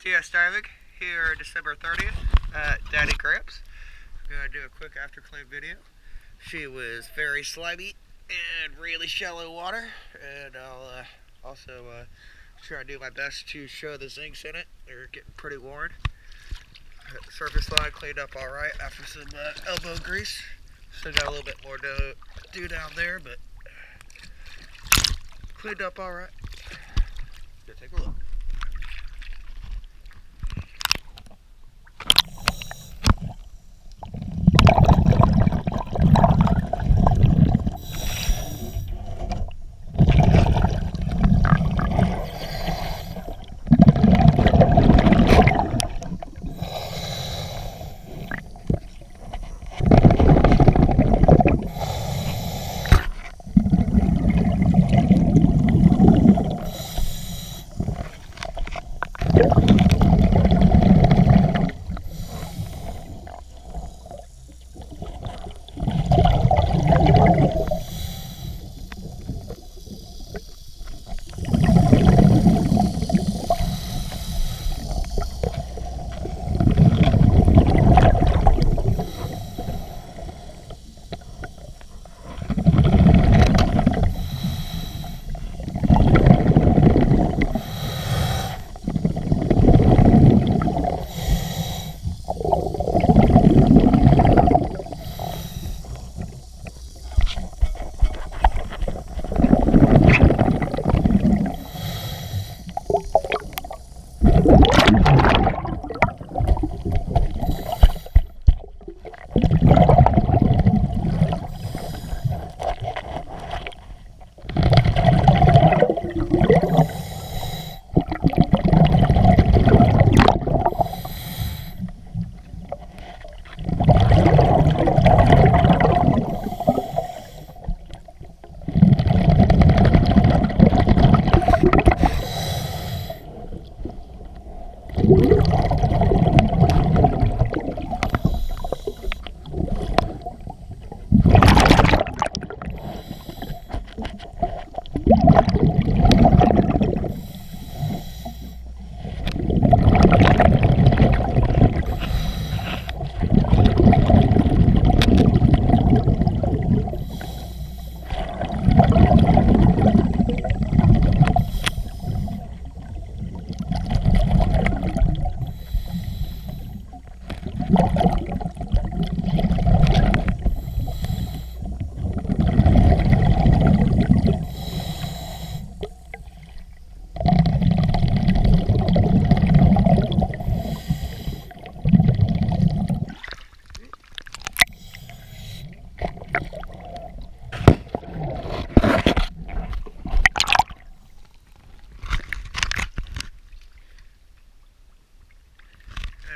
DS diving here December 30th at Daddy Gramps. I'm going to do a quick after clean video. She was very slimy and really shallow water, and I'll also try to do my best to show the zincs in it. They're getting pretty worn. Surface line cleaned up alright after some elbow grease. Still got a little bit more to do down there, but cleaned up alright. Go take a look.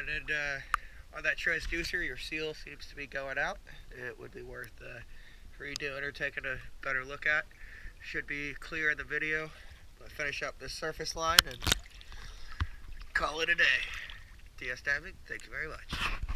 And on that transducer, your seal seems to be going out. It would be worth redoing or taking a better look at. Should be clear in the video. I'll finish up this surface line and call it a day. DS Diving, thank you very much.